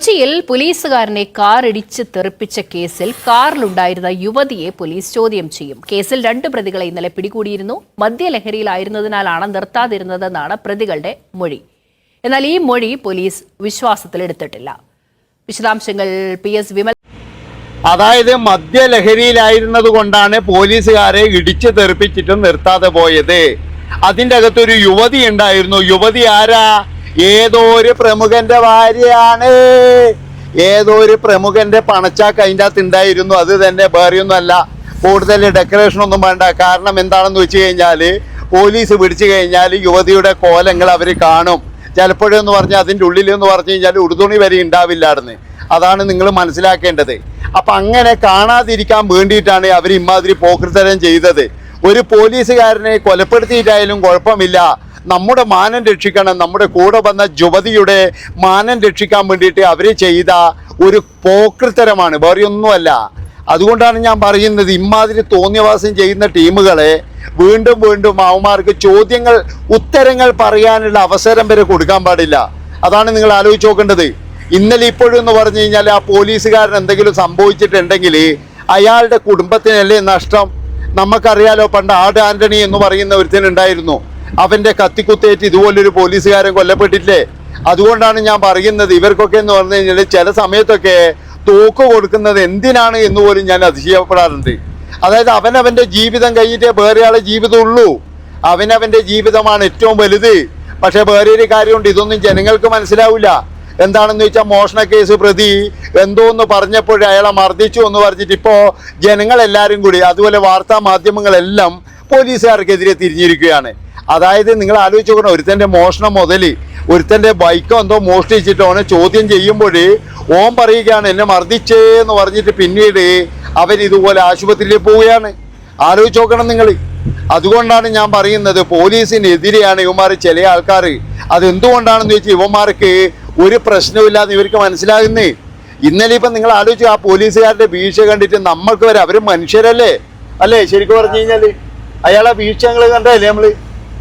കൊച്ചിയിൽ പോലീസുകാരനെ കാർ ഇടിച്ച് തെറിപ്പിച്ച കേസിൽ കാറിലുണ്ടായിരുന്ന യുവതിയെ പോലീസ് ചോദ്യം ചെയ്യും. കേസിൽ 2 പ്രതികളെ ഇന്നലെ പിടികൂടിയിരുന്നു. മദ്യലഹരിയിലായിരുന്നതിനാലാണ് നിർത്താതിരുന്നതെന്നാണ് പ്രതികളുടെ മൊഴി. എന്നാൽ ഈ മൊഴി പോലീസ് വിശ്വാസത്തിലെടുത്തിട്ടില്ല. വിശദാംശങ്ങൾ PS വിമൽ. അതായത് മദ്യലഹരിയിലായിരുന്നത് കൊണ്ടാണ് പോലീസുകാരെ ഇടിച്ച് തെറിപ്പിച്ചിട്ടും നിർത്താതെ പോയത്. അതിൻ്റെ അകത്തൊരു യുവതി ഉണ്ടായിരുന്നു. യുവതി ആരാ? ഏതോ ഒരു പ്രമുഖന്റെ ഭാര്യയാണ്. ഏതോ ഒരു പ്രമുഖന്റെ പണച്ചാക്ക് അതിൻ്റെ അകത്ത് ഉണ്ടായിരുന്നു. അത് തന്നെ, വേറെയൊന്നും അല്ല. കൂടുതൽ ഡെക്കറേഷൻ ഒന്നും വേണ്ട. കാരണം എന്താണെന്ന് വെച്ച് കഴിഞ്ഞാൽ പോലീസ് പിടിച്ചു കഴിഞ്ഞാൽ യുവതിയുടെ കോലങ്ങൾ അവർ കാണും. ചിലപ്പോഴെന്ന് പറഞ്ഞാൽ അതിൻ്റെ ഉള്ളിലെന്ന് പറഞ്ഞു കഴിഞ്ഞാൽ ഉടുതുണി വരെ ഉണ്ടാവില്ലായിരുന്നു. അതാണ് നിങ്ങൾ മനസ്സിലാക്കേണ്ടത്. അപ്പം അങ്ങനെ കാണാതിരിക്കാൻ വേണ്ടിയിട്ടാണ് അവർ ഇമാതിരി പോക്രിത്തരം ചെയ്തത്. ഒരു പോലീസുകാരനെ കൊലപ്പെടുത്തിയിട്ടായാലും കുഴപ്പമില്ല, നമ്മുടെ മാനം രക്ഷിക്കണം. നമ്മുടെ കൂടെ വന്ന യുവതിയുടെ മാനം രക്ഷിക്കാൻ വേണ്ടിയിട്ട് അവർ ചെയ്ത ഒരു പോക്രിത്തരമാണ്, വേറെയൊന്നുമല്ല. അതുകൊണ്ടാണ് ഞാൻ പറയുന്നത്, ഇമാതിരി തോന്നിയവാസം ചെയ്യുന്ന ടീമുകളെ വീണ്ടും വീണ്ടും അവന്മാർക്ക് ഉത്തരങ്ങൾ പറയാനുള്ള അവസരം വരെ കൊടുക്കാൻ പാടില്ല. അതാണ് നിങ്ങൾ ആലോചിച്ച് നോക്കേണ്ടത്. ഇന്നലെ ഇപ്പോഴും എന്ന് പറഞ്ഞു കഴിഞ്ഞാൽ ആ പോലീസുകാരൻ എന്തെങ്കിലും സംഭവിച്ചിട്ടുണ്ടെങ്കിൽ അയാളുടെ കുടുംബത്തിനല്ലേ നഷ്ടം? നമുക്കറിയാലോ, പണ്ട് ആട് ആന്റണി എന്ന് പറയുന്ന ഒരുത്തനുണ്ടായിരുന്നു. അവൻ്റെ കത്തിക്കുത്തേറ്റ് ഇതുപോലൊരു പോലീസുകാരൻ കൊല്ലപ്പെട്ടില്ലേ? അതുകൊണ്ടാണ് ഞാൻ പറയുന്നത്, ഇവർക്കൊക്കെ എന്ന് പറഞ്ഞു കഴിഞ്ഞാൽ ചില സമയത്തൊക്കെ തോക്ക് കൊടുക്കുന്നത് എന്തിനാണ് എന്ന് പോലും ഞാൻ അതിശയപ്പെടാറുണ്ട്. അതായത് അവനവൻ്റെ ജീവിതം കഴിഞ്ഞിട്ടേ വേറെ ആളെ ജീവിതമുള്ളൂ. അവനവൻ്റെ ജീവിതമാണ് ഏറ്റവും വലുത്. പക്ഷെ വേറെ ഒരു കാര്യമുണ്ട്, ഇതൊന്നും ജനങ്ങൾക്ക് മനസ്സിലാവില്ല. എന്താണെന്ന് വെച്ചാൽ മോഷണ കേസ് പ്രതി എന്തോന്ന് പറഞ്ഞപ്പോൾ അയാളെ മർദ്ദിച്ചു എന്ന് പറഞ്ഞിട്ട് ഇപ്പോൾ ജനങ്ങളെല്ലാവരും കൂടി, അതുപോലെ വാർത്താ മാധ്യമങ്ങളെല്ലാം പോലീസുകാർക്കെതിരെ തിരിഞ്ഞിരിക്കുകയാണ്. അതായത് നിങ്ങൾ ആലോചിച്ച് നോക്കണം, ഒരുത്തൻ്റെ മോഷണം മുതൽ ഒരുത്തൻ്റെ ബൈക്കോ എന്തോ മോഷ്ടിച്ചിട്ട് ഓനെ ചോദ്യം ചെയ്യുമ്പോൾ ഓൻ പറയുകയാണ് എന്നെ മർദ്ദിച്ചേന്ന് പറഞ്ഞിട്ട് പിന്നീട് അവരിതുപോലെ ആശുപത്രിയിൽ പോവുകയാണ്. ആലോചിച്ച് നോക്കണം നിങ്ങൾ. അതുകൊണ്ടാണ് ഞാൻ പറയുന്നത്, പോലീസിനെതിരെയാണ് ഇവന്മാർ ചില ആൾക്കാർ. അതെന്തുകൊണ്ടാണെന്ന് വെച്ചാൽ ഇവന്മാർക്ക് ഒരു പ്രശ്നമില്ലാന്ന് ഇവർക്ക് മനസ്സിലാകുന്നേ. ഇന്നലെ ഇപ്പം നിങ്ങൾ ആലോചിച്ചു, ആ പോലീസുകാരുടെ വീഴ്ച കണ്ടിട്ട് നമ്മൾക്ക് വരെ, അവർ മനുഷ്യരല്ലേ അല്ലേ? ശരിക്കും പറഞ്ഞു കഴിഞ്ഞാൽ അയാളെ വീഴ്ചകൾ കണ്ടല്ലേ നമ്മൾ.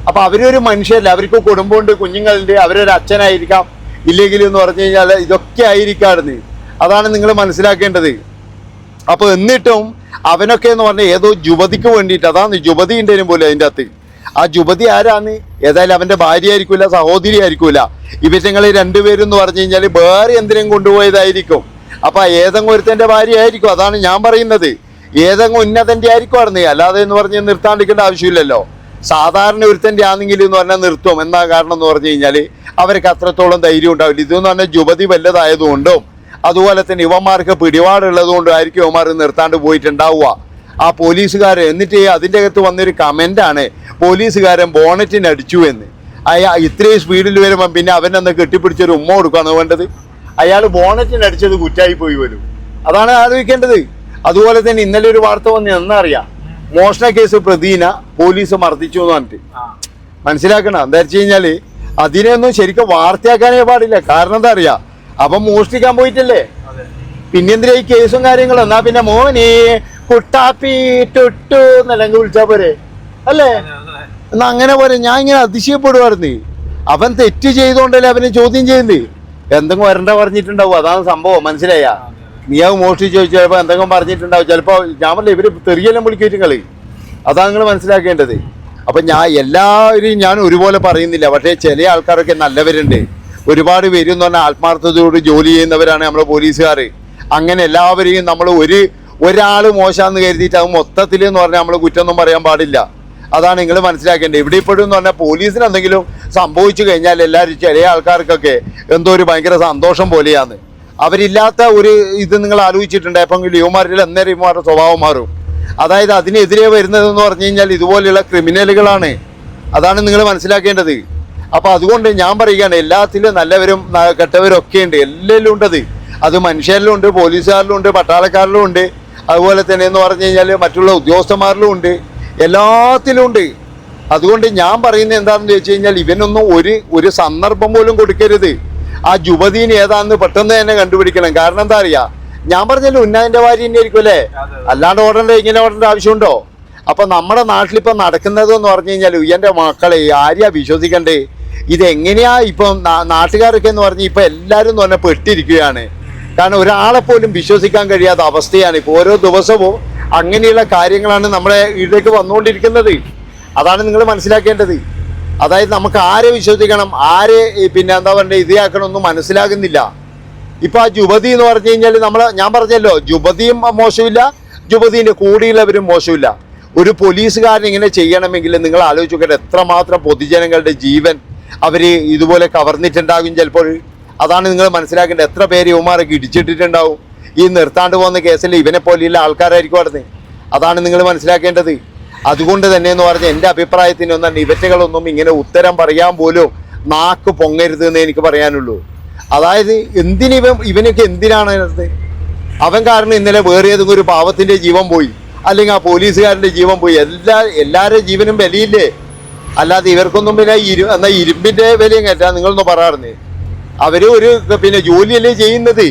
അപ്പം അവരൊരു മനുഷ്യരല്ല, അവർക്ക് കുടുംബമുണ്ട്, കുഞ്ഞുങ്ങളുണ്ട്, അവരൊരു അച്ഛനായിരിക്കാം, ഇല്ലെങ്കിൽ എന്ന് പറഞ്ഞു കഴിഞ്ഞാൽ ഇതൊക്കെ ആയിരിക്കാറുണ്ട്. അതാണ് നിങ്ങൾ മനസ്സിലാക്കേണ്ടത്. അപ്പോൾ എന്നിട്ടും അവനൊക്കെ എന്ന് പറഞ്ഞാൽ ഏതോ യുവതിക്ക് വേണ്ടിയിട്ട്, അതാണ് യുവതി ഉണ്ടേനും പോലെ അതിൻ്റെ അകത്ത്. ആ യുവതി ആരാന്ന്? ഏതായാലും അവൻ്റെ ഭാര്യ ആയിരിക്കില്ല, സഹോദരി ആയിരിക്കില്ല. ഇവറ്റങ്ങൾ രണ്ടുപേരും എന്ന് പറഞ്ഞു കഴിഞ്ഞാൽ വേറെ എന്തിനും കൊണ്ടുപോയതായിരിക്കും. അപ്പം ഏതെങ്കിലും ഒരുത്തൻ്റെ ഭാര്യ ആയിരിക്കും. അതാണ് ഞാൻ പറയുന്നത്, ഏതെങ്കിലും ഉന്നതൻ്റെ ആയിരിക്കും അറിഞ്ഞേ. അല്ലാതെ എന്ന് പറഞ്ഞ് നിർത്താണ്ടിരിക്കേണ്ട ആവശ്യമില്ലല്ലോ. സാധാരണ ഒരുത്തൻ്റെ ആണെങ്കിൽ എന്ന് പറഞ്ഞാൽ നിർത്തും. എന്താ കാരണം എന്ന് പറഞ്ഞു കഴിഞ്ഞാൽ അവർക്ക് അത്രത്തോളം ധൈര്യം ഉണ്ടാവില്ല. ഇതെന്ന് പറഞ്ഞാൽ യുവതി വല്ലതായതുകൊണ്ടും അതുപോലെ തന്നെ ഇവന്മാർക്ക് പിടിപാടുള്ളത് കൊണ്ടും ആയിരിക്കും ഇവന്മാർ നിർത്താണ്ട് പോയിട്ടുണ്ടാവുക ആ പോലീസുകാർ. എന്നിട്ട് അതിൻ്റെ അകത്ത് വന്നൊരു കമൻ്റാണ്, പോലീസുകാരൻ ബോണറ്റിന് അടിച്ചു എന്ന്. ഇത്രയും സ്പീഡിൽ വരുമ്പോൾ പിന്നെ അവനെന്ന് കെട്ടിപ്പിടിച്ചൊരു ഉമ്മ കൊടുക്കുകയാണ് വേണ്ടത്. അയാൾ ബോണറ്റിന് അടിച്ചത് കുറ്റായി പോയി വരും. അതാണ് ആലോചിക്കേണ്ടത്. അതുപോലെ തന്നെ ഇന്നലെ ഒരു വാർത്ത വന്ന് എന്നറിയാം, മോഷണ കേസ് പ്രതിന പോലീസ് മർദ്ദിച്ചു എന്ന് പറഞ്ഞിട്ട്. മനസ്സിലാക്കണം, എന്താ വെച്ച് കഴിഞ്ഞാൽ അതിനെയൊന്നും ശരിക്കും വാർത്തയാക്കാനേ പാടില്ല. കാരണം എന്താ അറിയാം, അപ്പം മോഷ്ടിക്കാൻ പോയിട്ടല്ലേ, പിന്നെ എന്തിനാ ഈ കേസും കാര്യങ്ങളും? എന്നാ പിന്നെ മോനെ കുട്ടാപ്പി ടുട്ടു എന്നല്ലെങ്കിൽ വിളിച്ചാ പോരെ അല്ലേ? എന്നാ അങ്ങനെ പോരെ. ഞാൻ ഇങ്ങനെ അതിശയപ്പെടുമായിരുന്നു. അവൻ തെറ്റ് ചെയ്തോണ്ടല്ലേ അവനെ ചോദ്യം ചെയ്യുന്നത്. എന്തെങ്കിലും വരണ്ട പറഞ്ഞിട്ടുണ്ടാവും, അതാണ് സംഭവം. മനസ്സിലായ? നീ അത് മോഷ്ടിച്ച് ചോദിച്ചാൽ ചിലപ്പോൾ എന്തെങ്കിലും പറഞ്ഞിട്ടുണ്ടാവും. ചിലപ്പോൾ ഞാൻ പറഞ്ഞില്ല, ഇവര് തെറിയെല്ലാം വിളിക്കും നിങ്ങൾ. അതാണ് നിങ്ങൾ മനസ്സിലാക്കേണ്ടത്. അപ്പം എല്ലാവരെയും ഞാൻ ഒരുപോലെ പറയുന്നില്ല. പക്ഷേ ചില ആൾക്കാരൊക്കെ നല്ലവരുണ്ട്. ഒരുപാട് പേര് എന്ന് പറഞ്ഞാൽ ആത്മാർത്ഥതയോട് ജോലി ചെയ്യുന്നവരാണ് നമ്മളെ പോലീസുകാർ. അങ്ങനെ എല്ലാവരെയും നമ്മൾ ഒരാൾ മോശമാണെന്ന് കരുതിയിട്ട് അത് മൊത്തത്തിൽ എന്ന് പറഞ്ഞാൽ നമ്മൾ കുറ്റമൊന്നും പറയാൻ പാടില്ല. അതാണ് നിങ്ങൾ മനസ്സിലാക്കേണ്ടത്. ഇവിടെ ഇപ്പോഴും എന്ന് പറഞ്ഞാൽ പോലീസിന് എന്തെങ്കിലും സംഭവിച്ചു കഴിഞ്ഞാൽ എല്ലാവരും ചില ആൾക്കാർക്കൊക്കെ എന്തോ ഒരു ഭയങ്കര സന്തോഷം പോലെയാണ്. അവരില്ലാത്ത ഒരു ഇത് നിങ്ങൾ ആലോചിച്ചിട്ടുണ്ട്. അപ്പം യുവമാരിൽ അന്നേരം ഇവന്മാരുടെ സ്വഭാവം മാറും. അതായത് അതിനെതിരെ വരുന്നതെന്ന് പറഞ്ഞു കഴിഞ്ഞാൽ ഇതുപോലെയുള്ള ക്രിമിനലുകളാണ്. അതാണ് നിങ്ങൾ മനസ്സിലാക്കേണ്ടത്. അപ്പോൾ അതുകൊണ്ട് ഞാൻ പറയുകയാണ്, എല്ലാത്തിലും നല്ലവരും കെട്ടവരും ഒക്കെ ഉണ്ട്, എല്ലാവരിലും ഉണ്ടത്. അത് മനുഷ്യരിലും ഉണ്ട്, പോലീസുകാരിലും ഉണ്ട്, പട്ടാളക്കാരിലും ഉണ്ട്, അതുപോലെ തന്നെ എന്ന് പറഞ്ഞു കഴിഞ്ഞാൽ മറ്റുള്ള ഉദ്യോഗസ്ഥന്മാരിലും ഉണ്ട്, എല്ലാത്തിലും ഉണ്ട്. അതുകൊണ്ട് ഞാൻ പറയുന്നത് എന്താണെന്ന് വെച്ച് കഴിഞ്ഞാൽ ഇവനൊന്നും ഒരു സന്ദർഭം പോലും കൊടുക്കരുത്. ആ യുവതീനെ ഏതാണെന്ന് പെട്ടെന്ന് തന്നെ കണ്ടുപിടിക്കണം. കാരണം എന്താ അറിയാ, ഞാൻ പറഞ്ഞല്ലോ ഉന്നതിൻ്റെ ഭാര്യ തന്നെ ആയിരിക്കും അല്ലേ? അല്ലാണ്ട് ഓടേണ്ട, ഇങ്ങനെ ഓടേണ്ട ആവശ്യമുണ്ടോ? അപ്പം നമ്മുടെ നാട്ടിലിപ്പം നടക്കുന്നത് എന്ന് പറഞ്ഞു കഴിഞ്ഞാൽ എൻ്റെ മക്കളെ ആരെയാ വിശ്വസിക്കണ്ടേ? ഇതെങ്ങനെയാ ഇപ്പം നാട്ടുകാരൊക്കെ എന്ന് പറഞ്ഞ് ഇപ്പൊ എല്ലാവരും എന്ന് പറഞ്ഞാൽ പെട്ടിരിക്കുകയാണ്. കാരണം ഒരാളെ പോലും വിശ്വസിക്കാൻ കഴിയാത്ത അവസ്ഥയാണ് ഇപ്പോൾ. ഓരോ ദിവസവും അങ്ങനെയുള്ള കാര്യങ്ങളാണ് നമ്മുടെ ഇതിലേക്ക് വന്നുകൊണ്ടിരിക്കുന്നത്. അതാണ് നിങ്ങൾ മനസ്സിലാക്കേണ്ടത്. അതായത് നമുക്ക് ആരെ വിശ്വസിക്കണം, ആരെ പിന്നെ എന്താ പറയുക ഇതാക്കണമെന്നും മനസ്സിലാകുന്നില്ല. ഇപ്പൊ ആ യുവതി എന്ന് പറഞ്ഞു കഴിഞ്ഞാൽ ഞാൻ പറഞ്ഞല്ലോ, യുവതിയും മോശമില്ല, യുവതിന്റെ കൂടെയുള്ളവരും മോശമില്ല. ഒരു പോലീസുകാരൻ ഇങ്ങനെ ചെയ്യണമെങ്കിൽ നിങ്ങൾ ആലോചിച്ച് നോക്കട്ടെ, എത്രമാത്രം പൊതുജനങ്ങളുടെ ജീവൻ അവര് ഇതുപോലെ കവർന്നിട്ടുണ്ടാകും ചിലപ്പോൾ. അതാണ് നിങ്ങൾ മനസ്സിലാക്കേണ്ടത്. എത്ര പേര് യുവമാരൊക്കെ ഇടിച്ചിട്ടിട്ടുണ്ടാവും ഈ നിർത്താണ്ട് പോകുന്ന കേസിൽ. ഇവനെ പോലെയുള്ള ആൾക്കാരായിരിക്കും അവിടെ. അതാണ് നിങ്ങൾ മനസ്സിലാക്കേണ്ടത്. അതുകൊണ്ട് തന്നെ എന്ന് പറഞ്ഞാൽ എൻ്റെ അഭിപ്രായത്തിന് ഒന്നും ഇവറ്റകളൊന്നും ഇങ്ങനെ ഉത്തരം പറയാൻ പോലും നാക്ക് പൊങ്ങരുത് എന്ന് എനിക്ക് പറയാനുള്ളൂ. അതായത് ഇവനൊക്കെ എന്തിനാണ് അതിനകത്ത്? അവൻ കാരണം ഇന്നലെ വേറെ ഏതെങ്കിലും ഒരു പാവത്തിന്റെ ജീവൻ പോയി, അല്ലെങ്കിൽ ആ പോലീസുകാരന്റെ ജീവൻ പോയി. എല്ലാവരുടെ ജീവനും വിലയില്ലേ? അല്ലാതെ ഇവർക്കൊന്നും പിന്നെ എന്നാ ഇരുമ്പിന്റെ വിലയും കേട്ടാ നിങ്ങളൊന്ന് പറയാറുണ്ട്. അവര് ഒരു പിന്നെ ജോലിയല്ലേ ചെയ്യുന്നത്.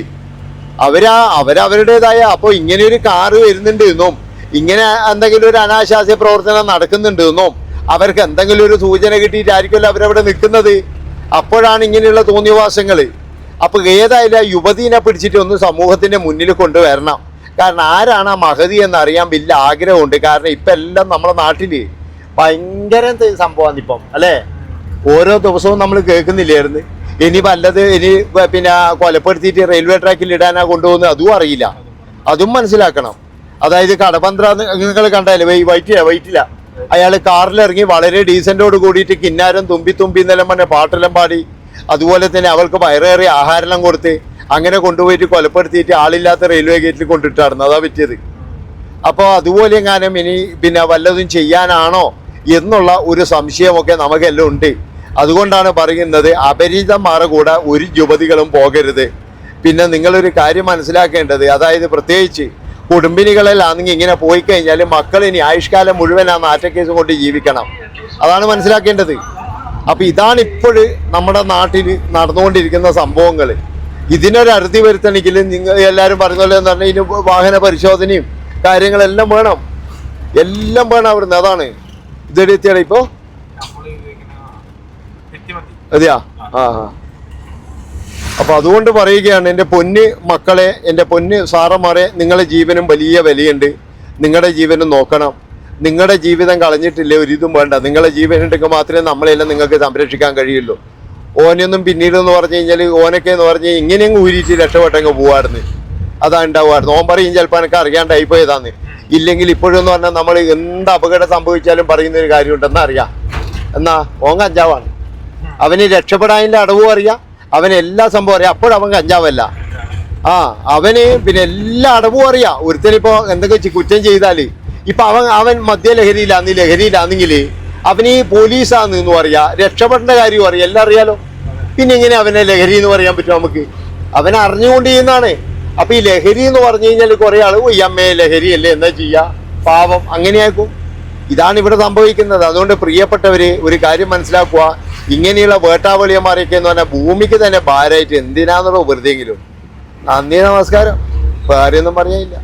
അവരവരുടേതായ അപ്പോൾ ഇങ്ങനെ ഒരു കാറ് വരുന്നുണ്ട് എന്നും ഇങ്ങനെ എന്തെങ്കിലും ഒരു അനാശാസ്യ പ്രവർത്തനം നടക്കുന്നുണ്ട് എന്നും അവർക്ക് എന്തെങ്കിലും ഒരു സൂചന കിട്ടിയിട്ടായിരിക്കുമല്ലോ അവരവിടെ നിൽക്കുന്നത്. അപ്പോഴാണ് ഇങ്ങനെയുള്ള തോന്നിയവാസങ്ങൾ. അപ്പൊ ഏതായാലും യുവതീനെ പിടിച്ചിട്ട് ഒന്ന് സമൂഹത്തിന്റെ മുന്നിൽ കൊണ്ടുവരണം. കാരണം ആരാണ് ആ മഹതി എന്ന് അറിയാൻ വലിയ ആഗ്രഹമുണ്ട്. കാരണം ഇപ്പൊ എല്ലാം നമ്മുടെ നാട്ടില് ഭയങ്കര സംഭവമാണ് ഇപ്പം, അല്ലേ? ഓരോ ദിവസവും നമ്മൾ കേൾക്കുന്നില്ലായിരുന്നു. ഇനി വല്ലത് ഇനി പിന്നെ കൊലപ്പെടുത്തിയിട്ട് റെയിൽവേ ട്രാക്കിൽ ഇടാനാ കൊണ്ടുപോകുന്നത് അതും അറിയില്ല. അതും മനസ്സിലാക്കണം. അതായത് കടപ്പന്ത്ര നിങ്ങൾ കണ്ടാലേ വൈറ്റില്ല അയാൾ കാറിലിറങ്ങി വളരെ ഡീസന്റോട് കൂടിയിട്ട് കിന്നാരം തുമ്പി എന്നെല്ലാം പറഞ്ഞ പാട്ടെല്ലാം പാടി, അതുപോലെ തന്നെ അവൾക്ക് വയറേറി ആഹാരമെല്ലാം കൊടുത്ത് അങ്ങനെ കൊണ്ടുപോയിട്ട് കൊലപ്പെടുത്തിയിട്ട് ആളില്ലാത്ത റെയിൽവേ ഗേറ്റിൽ കൊണ്ടിട്ടായിരുന്നു. അതാ പറ്റിയത്. അപ്പോൾ അതുപോലെ എങ്ങാനും ഇനി പിന്നെ വല്ലതും ചെയ്യാനാണോ എന്നുള്ള ഒരു സംശയമൊക്കെ നമുക്കെല്ലാം ഉണ്ട്. അതുകൊണ്ടാണ് പറയുന്നത് അപരിചിതന്മാരെ കൂടെ ഒരു യുവതികളും പോകരുത്. പിന്നെ നിങ്ങളൊരു കാര്യം മനസ്സിലാക്കേണ്ടത്, അതായത് പ്രത്യേകിച്ച് കുടുംബിനികളിലാണെങ്കിൽ ഇങ്ങനെ പോയി കഴിഞ്ഞാൽ മക്കൾ ഇനി ആയുഷ്കാലം മുഴുവൻ ആ നാറ്റക്കേസ് കൊണ്ട് ജീവിക്കണം. അതാണ് മനസ്സിലാക്കേണ്ടത്. അപ്പൊ ഇതാണ് ഇപ്പോഴ് നമ്മുടെ നാട്ടിൽ നടന്നുകൊണ്ടിരിക്കുന്ന സംഭവങ്ങൾ. ഇതിനൊരു അറുതി വരുത്തണമെങ്കിൽ നിങ്ങൾ എല്ലാവരും പറഞ്ഞ പോലെ എന്ന് പറഞ്ഞാൽ ഇതിന് വാഹന പരിശോധനയും കാര്യങ്ങളെല്ലാം വേണം, എല്ലാം വേണം അവിടുന്ന്. അതാണ് ഇതെടുത്തിയാണ് ഇപ്പോ അതെയാ. അപ്പൊ അതുകൊണ്ട് പറയുകയാണ്, എൻ്റെ പൊന്ന് മക്കളെ, എൻ്റെ പൊന്ന് സാറന്മാരെ, നിങ്ങളുടെ ജീവനും വലിയ വിലയുണ്ട്. നിങ്ങളുടെ ജീവനും നോക്കണം. നിങ്ങളുടെ ജീവിതം കളഞ്ഞിട്ടില്ലേ ഒരിതും വേണ്ട. നിങ്ങളുടെ ജീവൻ ഉണ്ടെങ്കിൽ മാത്രമേ നമ്മളെല്ലാം നിങ്ങൾക്ക് സംരക്ഷിക്കാൻ കഴിയുള്ളൂ. ഓനൊന്നും പിന്നീട് എന്ന് പറഞ്ഞു കഴിഞ്ഞാൽ ഓനൊക്കെ എന്ന് പറഞ്ഞാൽ ഇങ്ങനെയങ്ങ് ഊരിയിട്ട് രക്ഷപ്പെട്ടങ്ങ് പോവായിരുന്നു. അതാ ഉണ്ടാവുമായിരുന്നു. ഓൻ പറയും ചിലപ്പോൾ എനിക്ക് അറിയാണ്ടായിപ്പോയതാന്ന്. ഇല്ലെങ്കിൽ ഇപ്പോഴെന്ന് പറഞ്ഞാൽ നമ്മൾ എന്ത് അപകടം സംഭവിച്ചാലും പറയുന്നൊരു കാര്യമുണ്ടെന്ന് അറിയാം. എന്നാ ഓൻ കഞ്ചാവാണ്. അവന് രക്ഷപ്പെടാനുള്ള അടവും അറിയാം, അവന് എല്ലാ സംഭവം അറിയാം. അപ്പോഴവൻ കഞ്ചാവല്ല. അവന് പിന്നെ എല്ലാ അടവും അറിയാം. ഒരുത്തനിപ്പോ എന്തൊക്കെ കുറ്റം ചെയ്താല് ഇപ്പൊ അവൻ ലഹരിയിലാണെങ്കിൽ അവന് ഈ പോലീസാന്ന് പറയാ, രക്ഷപ്പെടേണ്ട കാര്യം അറിയാം, എല്ലാം അറിയാലോ. പിന്നെ എങ്ങനെ അവനെ ലഹരി എന്ന് പറയാൻ പറ്റും നമുക്ക്? അവനെ അറിഞ്ഞുകൊണ്ട് ചെയ്യുന്നതാണ്. അപ്പൊ ഈ ലഹരി എന്ന് പറഞ്ഞു കഴിഞ്ഞാൽ കുറെ ആള് ഈ അമ്മയെ ലഹരിയല്ലേ എന്താ ചെയ്യാ, പാവം അങ്ങനെയാക്കും. ഇതാണ് ഇവിടെ സംഭവിക്കുന്നത്. അതുകൊണ്ട് പ്രിയപ്പെട്ടവര് ഒരു കാര്യം മനസ്സിലാക്കുക, ഇങ്ങനെയുള്ള വേട്ടാവളിയന്മാരൊക്കെ എന്ന് പറഞ്ഞാൽ ഭൂമിക്ക് തന്നെ ഭാരമായിട്ട് എന്തിനാന്നുള്ള വെറുതെങ്കിലും. നന്ദി, നമസ്കാരം. വേറെയൊന്നും പറയാനില്ല.